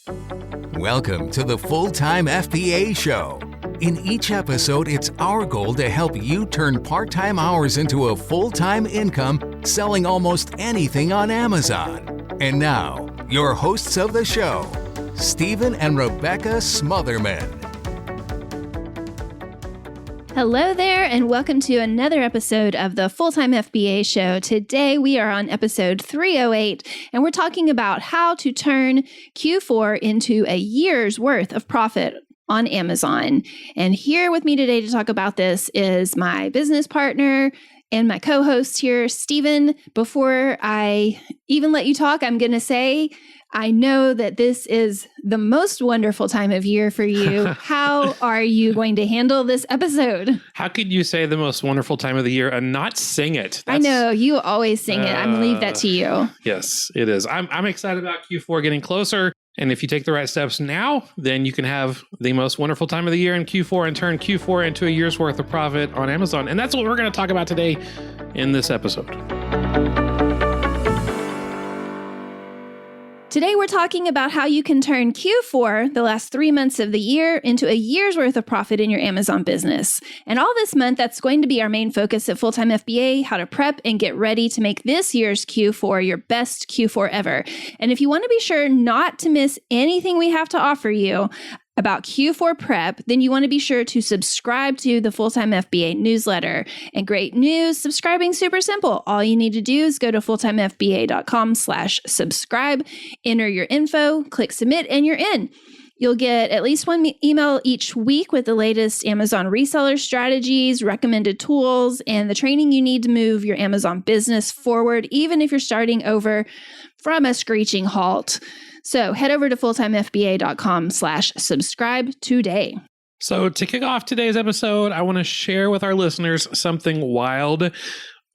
Welcome to the Full-Time FBA Show. In each episode, it's our goal to help you turn part-time hours into a full-time income selling almost anything on Amazon. And now, your hosts of the show, Stephen and Rebecca Smotherman. Hello there, and welcome to another episode of the Full-Time FBA Show. Today, we are on episode 308, and we're talking about how to turn Q4 into a year's worth of profit on Amazon. And here with me today to talk about this is my business partner and my co-host here, Stephen. Before I even let you talk, I'm going to say, I know that this is the most wonderful time of year for you. How are you going to handle this episode? How could you say the most wonderful time of the year and not sing it? I know, you always sing it. I'm going to leave that to you. Yes, it is. I'm excited about Q4 getting closer. And if you take the right steps now, then you can have the most wonderful time of the year in Q4 and turn Q4 into a year's worth of profit on Amazon. And that's what we're going to talk about today in this episode. Today, we're talking about how you can turn Q4, the last 3 months of the year, into a year's worth of profit in your Amazon business. And all this month, that's going to be our main focus at Full-Time FBA, how to prep and get ready to make this year's Q4 your best Q4 ever. And if you want to be sure not to miss anything we have to offer you about Q4 prep, then you want to be sure to subscribe to the Full-Time FBA newsletter. And great news, subscribing super simple. All you need to do is go to fulltimefba.com/subscribe, enter your info, click submit, and you're in. You'll get at least one email each week with the latest Amazon reseller strategies, recommended tools, and the training you need to move your Amazon business forward, even if you're starting over from a screeching halt. So head over to fulltimefba.com/subscribe today. So to kick off today's episode, I want to share with our listeners something wild.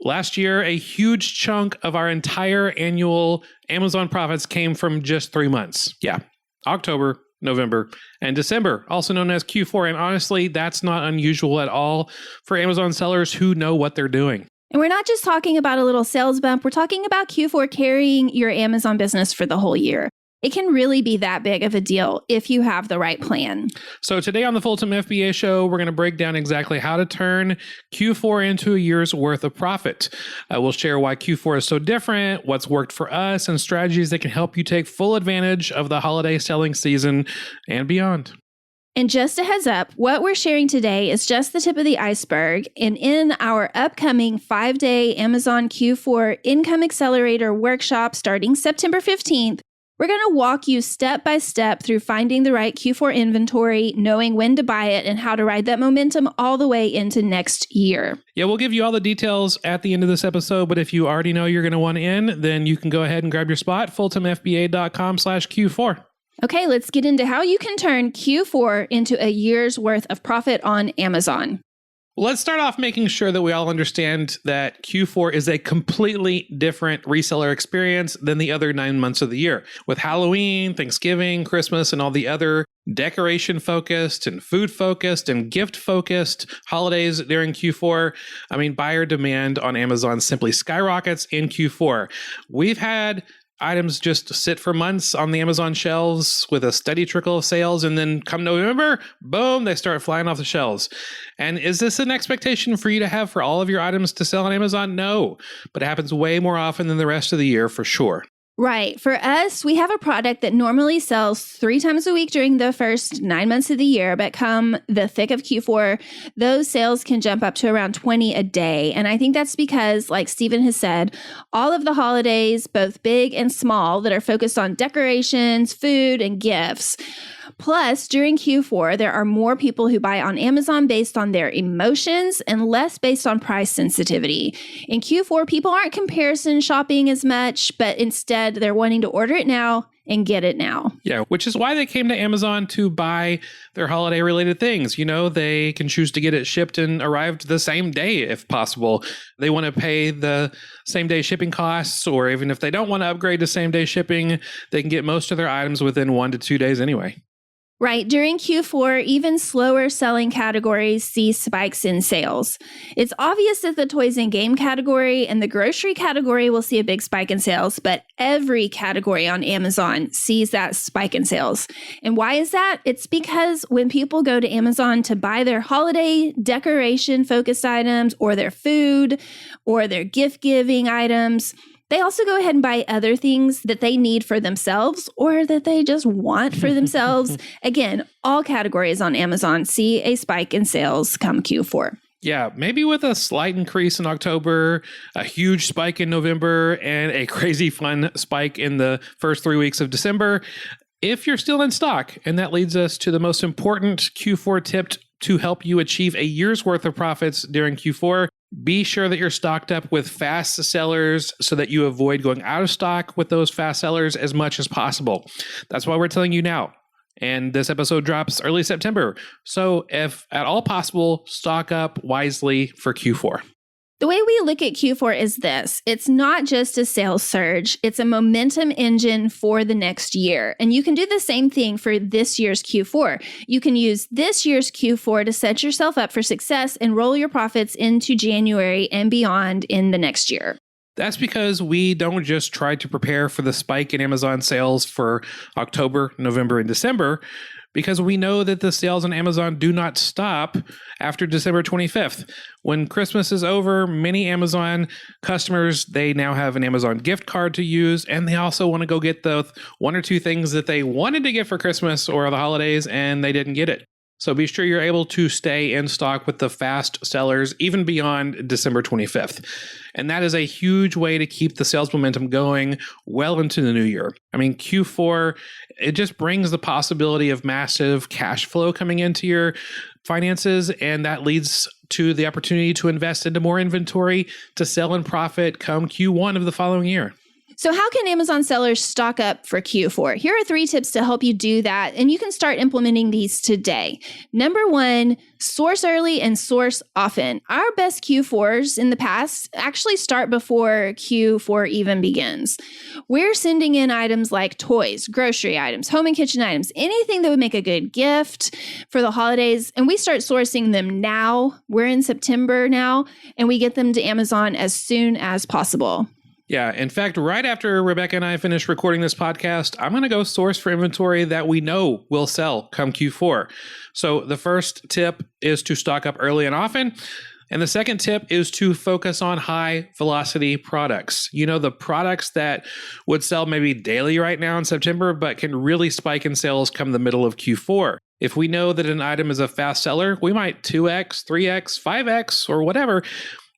Last year, a huge chunk of our entire annual Amazon profits came from just 3 months. Yeah, October, November, and December, also known as Q4. And honestly, that's not unusual at all for Amazon sellers who know what they're doing. And we're not just talking about a little sales bump. We're talking about Q4 carrying your Amazon business for the whole year. It can really be that big of a deal if you have the right plan. So today on the Full-Time FBA Show, we're going to break down exactly how to turn Q4 into a year's worth of profit. We'll share why Q4 is so different, what's worked for us, and strategies that can help you take full advantage of the holiday selling season and beyond. And just a heads up, what we're sharing today is just the tip of the iceberg. And in our upcoming 5-day Amazon Q4 Income Accelerator workshop starting September 15th, we're going to walk you step by step through finding the right Q4 inventory, knowing when to buy it, and how to ride that momentum all the way into next year. Yeah, we'll give you all the details at the end of this episode, but if you already know you're going to want in, then you can go ahead and grab your spot, fulltimefba.com/Q4. Okay, let's get into how you can turn Q4 into a year's worth of profit on Amazon. Let's start off making sure that we all understand that Q4 is a completely different reseller experience than the other 9 months of the year. With Halloween, Thanksgiving, Christmas, and all the other decoration-focused and food-focused and gift-focused holidays during Q4, buyer demand on Amazon simply skyrockets in Q4. We've had items just sit for months on the Amazon shelves with a steady trickle of sales, and then come November, boom, they start flying off the shelves. And is this an expectation for you to have for all of your items to sell on Amazon? No, but it happens way more often than the rest of the year for sure. Right. For us, we have a product that normally sells 3 times a week during the first 9 months of the year, but come the thick of Q4, those sales can jump up to around 20 a day. And I think that's because, like Stephen has said, all of the holidays, both big and small, that are focused on decorations, food, and gifts. Plus, during Q4, there are more people who buy on Amazon based on their emotions and less based on price sensitivity. In Q4, people aren't comparison shopping as much, but instead they're wanting to order it now and get it now. Yeah, which is why they came to Amazon to buy their holiday related things. You know, they can choose to get it shipped and arrived the same day if possible. They want to pay the same day shipping costs, or even if they don't want to upgrade to same day shipping, they can get most of their items within 1 to 2 days anyway. Right. During Q4, even slower selling categories see spikes in sales. It's obvious that the toys and game category and the grocery category will see a big spike in sales, but every category on Amazon sees that spike in sales. And why is that? It's because when people go to Amazon to buy their holiday decoration focused items or their food or their gift giving items, they also go ahead and buy other things that they need for themselves or that they just want for themselves. Again, all categories on Amazon see a spike in sales come Q4. Yeah, maybe with a slight increase in October, a huge spike in November, and a crazy fun spike in the first 3 weeks of December, if you're still in stock. And that leads us to the most important Q4 tip to help you achieve a year's worth of profits during Q4. Be sure that you're stocked up with fast sellers so that you avoid going out of stock with those fast sellers as much as possible. That's why we're telling you now. And this episode drops early September. So if at all possible, stock up wisely for Q4. The way we look at Q4 is this. It's not just a sales surge. It's a momentum engine for the next year. And you can do the same thing for this year's Q4. You can use this year's Q4 to set yourself up for success and roll your profits into January and beyond in the next year. That's because we don't just try to prepare for the spike in Amazon sales for October, November, and December, because we know that the sales on Amazon do not stop after December 25th. When Christmas is over, many Amazon customers, they now have an Amazon gift card to use, and they also want to go get the one or two things that they wanted to get for Christmas or the holidays, and they didn't get it. So be sure you're able to stay in stock with the fast sellers even beyond December 25th. And that is a huge way to keep the sales momentum going well into the new year. I mean, Q4, it just brings the possibility of massive cash flow coming into your finances, and that leads to the opportunity to invest into more inventory to sell and profit come Q1 of the following year. So how can Amazon sellers stock up for Q4? Here are 3 tips to help you do that, and you can start implementing these today. Number 1, source early and source often. Our best Q4s in the past actually start before Q4 even begins. We're sending in items like toys, grocery items, home and kitchen items, anything that would make a good gift for the holidays, and we start sourcing them now. We're in September now, and we get them to Amazon as soon as possible. Yeah. In fact, right after Rebecca and I finish recording this podcast, I'm going to go source for inventory that we know will sell come Q4. So the first tip is to stock up early and often. And the second tip is to focus on high velocity products. You know, the products that would sell maybe daily right now in September, but can really spike in sales come the middle of Q4. If we know that an item is a fast seller, we might 2x, 3x, 5x, or whatever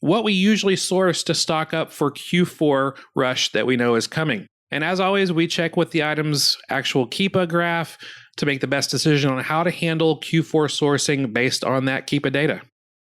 what we usually source to stock up for Q4 rush that we know is coming. And as always, we check with the item's actual Keepa graph to make the best decision on how to handle Q4 sourcing based on that Keepa data.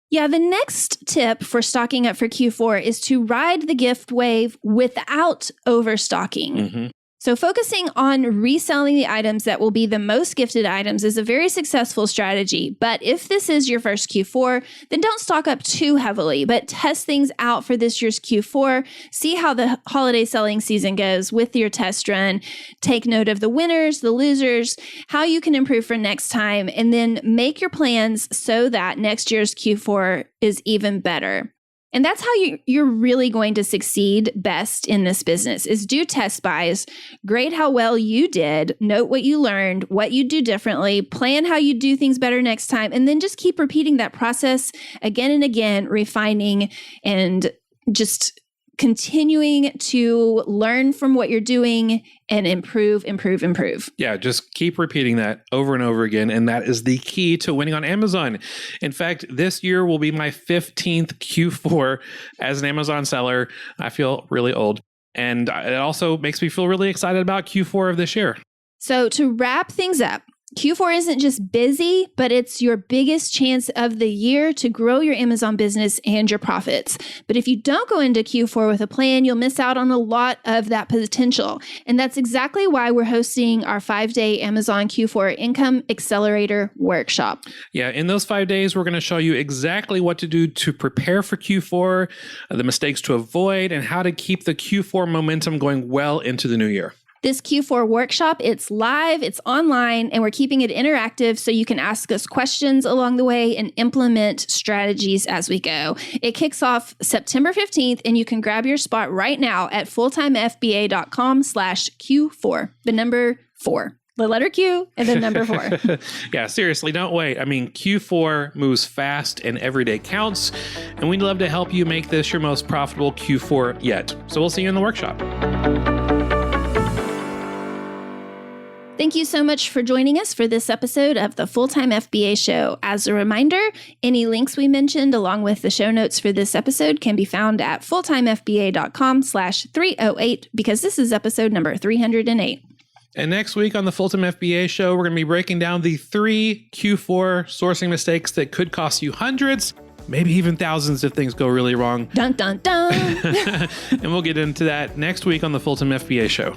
Yeah, the next tip for stocking up for Q4 is to ride the gift wave without overstocking. Mm-hmm. So focusing on reselling the items that will be the most gifted items is a very successful strategy. But if this is your first Q4, then don't stock up too heavily, but test things out for this year's Q4. See how the holiday selling season goes with your test run. Take note of the winners, the losers, how you can improve for next time, and then make your plans so that next year's Q4 is even better. And that's how you're really going to succeed best in this business is do test buys, grade how well you did, note what you learned, what you do differently, plan how you do things better next time, and then just keep repeating that process again and again, refining and just continuing to learn from what you're doing and improve. Yeah, just keep repeating that over and over again. And that is the key to winning on Amazon. In fact, this year will be my 15th Q4 as an Amazon seller. I feel really old. And it also makes me feel really excited about Q4 of this year. So to wrap things up, Q4 isn't just busy, but it's your biggest chance of the year to grow your Amazon business and your profits. But if you don't go into Q4 with a plan, you'll miss out on a lot of that potential. And that's exactly why we're hosting our 5-day Amazon Q4 Income Accelerator Workshop. Yeah, in those 5 days, we're going to show you exactly what to do to prepare for Q4, the mistakes to avoid, and how to keep the Q4 momentum going well into the new year. This Q4 workshop, it's live, it's online, and we're keeping it interactive so you can ask us questions along the way and implement strategies as we go. It kicks off September 15th, and you can grab your spot right now at fulltimefba.com/Q4, the number 4. The letter Q and then number 4. Yeah, seriously, don't wait. I mean, Q4 moves fast and every day counts, and we'd love to help you make this your most profitable Q4 yet. So we'll see you in the workshop. Thank you so much for joining us for this episode of the Full-Time FBA Show. As a reminder, any links we mentioned along with the show notes for this episode can be found at fulltimefba.com/308 because this is episode number 308. And next week on the Full-Time FBA Show, we're going to be breaking down the 3 Q4 sourcing mistakes that could cost you hundreds, maybe even thousands if things go really wrong. Dun, dun, dun. And we'll get into that next week on the Full-Time FBA Show.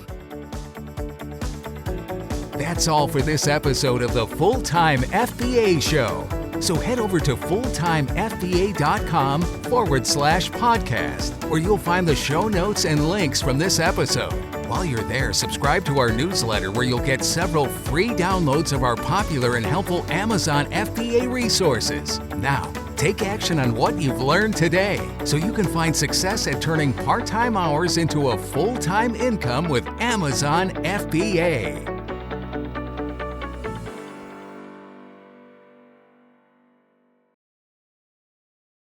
That's all for this episode of the Full-Time FBA Show. So head over to fulltimefba.com/podcast, where you'll find the show notes and links from this episode. While you're there, subscribe to our newsletter where you'll get several free downloads of our popular and helpful Amazon FBA resources. Now, take action on what you've learned today so you can find success at turning part-time hours into a full-time income with Amazon FBA.